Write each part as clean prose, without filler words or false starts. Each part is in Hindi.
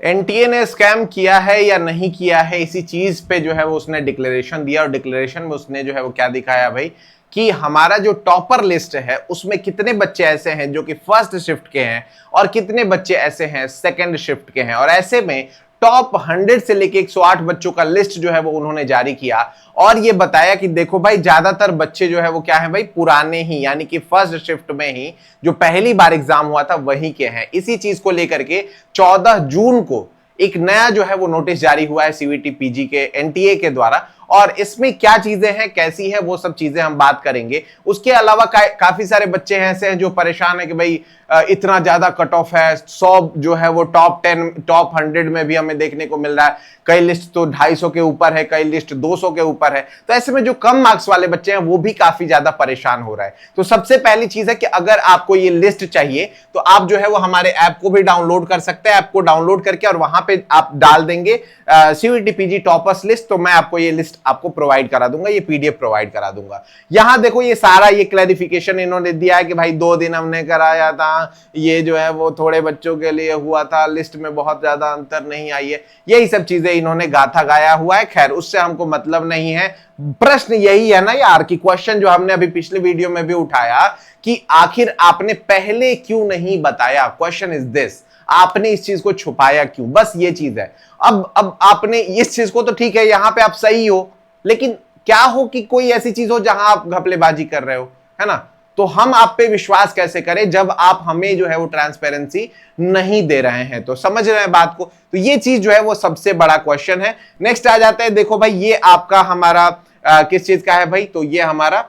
एनटीए ने स्कैम किया है या नहीं किया है, इसी चीज पे जो है वो उसने डिक्लेरेशन दिया, और डिक्लेरेशन में उसने जो है वो क्या दिखाया भाई कि हमारा जो टॉपर लिस्ट है उसमें कितने बच्चे ऐसे हैं जो कि फर्स्ट शिफ्ट के हैं और कितने बच्चे ऐसे हैं सेकंड शिफ्ट के हैं। और ऐसे में टॉप 100 से लेके 108 बच्चों का लिस्ट जो है वो उन्होंने जारी किया और ये बताया कि देखो भाई ज्यादातर बच्चे जो है वो क्या है भाई पुराने ही, यानी कि फर्स्ट शिफ्ट में ही जो पहली बार एग्जाम हुआ था वहीं के हैं। इसी चीज को लेकर के 14 जून को एक नया जो है वो नोटिस जारी हुआ है सीवीटी पीजी के एनटीए के द्वारा, और इसमें क्या चीजें हैं कैसी है वो सब चीजें हम बात करेंगे। उसके अलावा काफी सारे बच्चे हैं ऐसे हैं जो परेशान है कि भाई इतना ज्यादा कट ऑफ है, 100 जो है वो टॉप 10 टॉप 100 में भी हमें देखने को मिल रहा है, कई लिस्ट तो 250 के ऊपर है, कई लिस्ट 200 के ऊपर है। तो ऐसे में जो कम मार्क्स वाले बच्चे हैं वो भी काफी ज्यादा परेशान हो रहा है। तो सबसे पहली चीज है कि अगर आपको ये लिस्ट चाहिए तो आप जो है वो हमारे ऐप को भी डाउनलोड कर सकते हैं। ऐप को डाउनलोड करके और वहां पे आप डाल देंगे सीवीटी पीजी टॉपर्स लिस्ट, तो मैं आपको ये लिस्ट आपको प्रोवाइड करा दूंगा, ये पीडीएफ प्रोवाइड करा दूंगा। यहां देखो ये सारा ये क्लैरिफिकेशन इन्होंने दिया है कि भाई 2 दिन हमने कराया था, ये जो है वो थोड़े बच्चों के लिए हुआ था, लिस्ट में बहुत ज्यादा अंतर नहीं आई है, यही सब चीजें इन्होंने गाथा गाया हुआ है। खैर उससे हमको मतलब नहीं है। प्रश्न यही है ना यार कि क्वेश्चन जो हमने अभी पिछले वीडियो में भी उठाया कि आखिर आपने पहले क्यों नहीं बताया, क्वेश्चन इज दिस, आपने इस चीज को छुपाया क्यों, बस ये चीज है। अब आपने इस चीज को तो ठीक है यहां पे आप सही हो, लेकिन क्या हो कि कोई ऐसी चीज हो जहां आप घपलेबाजी कर रहे हो, है ना, तो हम आप पे विश्वास कैसे करें जब आप हमें जो है वो ट्रांसपेरेंसी नहीं दे रहे हैं। तो समझ रहे हैं बात को, तो ये चीज जो है वो सबसे बड़ा क्वेश्चन है। नेक्स्ट आ जाता है, देखो भाई ये आपका हमारा किस चीज का है भाई, तो ये हमारा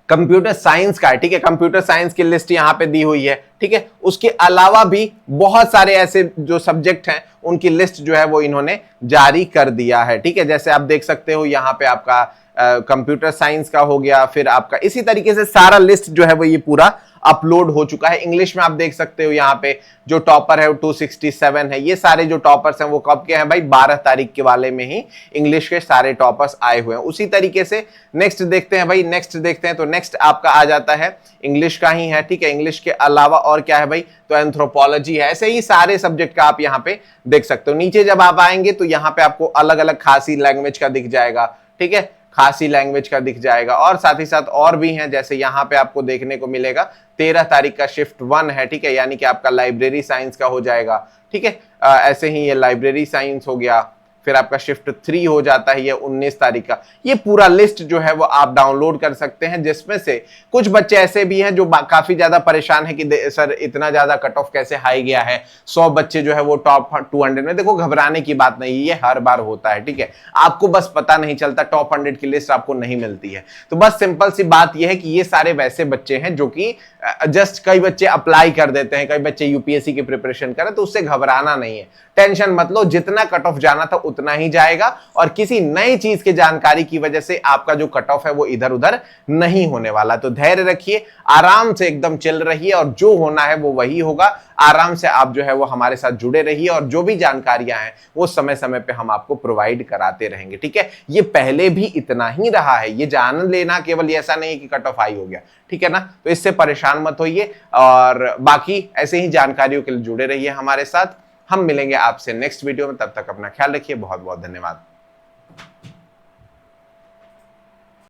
कंप्यूटर साइंस का है, ठीक है, कंप्यूटर साइंस की लिस्ट यहां पे दी हुई है, ठीक है। उसके अलावा भी बहुत सारे ऐसे जो सब्जेक्ट हैं उनकी लिस्ट जो है वो इन्होंने जारी कर दिया है, ठीक है। जैसे आप देख सकते हो यहां पे आपका कंप्यूटर साइंस का हो गया, फिर आपका इसी तरीके से सारा लिस्ट जो है वो ये पूरा अपलोड हो चुका है। इंग्लिश में आप देख सकते हो यहाँ पे जो टॉपर है वो 267 है। ये सारे जो टॉपर्स हैं वो कब के हैं भाई, 12 तारीख के वाले में ही इंग्लिश के सारे टॉपर्स आए हुए हैं। उसी तरीके से नेक्स्ट देखते हैं भाई, नेक्स्ट देखते हैं, तो नेक्स्ट आपका आ जाता है इंग्लिश का ही है, ठीक है। इंग्लिश के अलावा और क्या है भाई, तो एंथ्रोपोलॉजी है। ऐसे ही सारे सब्जेक्ट का आप यहाँ पे देख सकते हो। नीचे जब आप आएंगे तो यहाँ पे आपको अलग अलग खासी लैंग्वेज का दिख जाएगा, ठीक है, खासी लैंग्वेज का दिख जाएगा, और साथ ही साथ और भी हैं। जैसे यहाँ पे आपको देखने को मिलेगा 13 तारीख का शिफ्ट 1 है, ठीक है, यानी कि आपका लाइब्रेरी साइंस का हो जाएगा, ठीक है। ऐसे ही ये लाइब्रेरी साइंस हो गया, फिर आपका शिफ्ट 3 हो जाता है ये 19 तारीख का। ये पूरा लिस्ट जो है वो आप डाउनलोड कर सकते हैं, जिसमें से कुछ बच्चे ऐसे भी हैं जो काफी ज्यादा परेशान है कि सर इतना ज्यादा कट ऑफ कैसे हाई गया है, 100 बच्चे जो है वो टॉप 200 में। देखो घबराने की बात नहीं, ये हर बार होता है, ठीक है। आपको बस पता नहीं चलता, टॉप 100 की लिस्ट आपको नहीं मिलती है। तो बस सिंपल सी बात यह है कि ये सारे वैसे बच्चे हैं जो कि जस्ट कई बच्चे अप्लाई कर देते हैं, कई बच्चे यूपीएससी की प्रिपरेशन करें, तो उससे घबराना नहीं है, टेंशन मत लो। जितना कट ऑफ जाना था उतना ही जाएगा, और किसी नई चीज की जानकारी की वजह से आपका जो कट ऑफ है वो इधर उधर नहीं होने वाला। तो धैर्य रखिए, आराम से एकदम चल रही है, और जो होना है वो वही होगा। आराम से आप जो है वो हमारे साथ जुड़े रहिए, और जो भी जानकारियां हैं वो समय समय पे हम आपको प्रोवाइड कराते रहेंगे, ठीक है। ये पहले भी इतना ही रहा है, ये जान लेना केवल ऐसा नहीं कि कट ऑफ हाई हो गया, ठीक है ना। तो इससे परेशान मत होइए, और बाकी ऐसे ही जानकारियों के लिए जुड़े रहिए हमारे साथ। हम मिलेंगे आपसे नेक्स्ट वीडियो में, तब तक अपना ख्याल रखिए। बहुत बहुत धन्यवाद।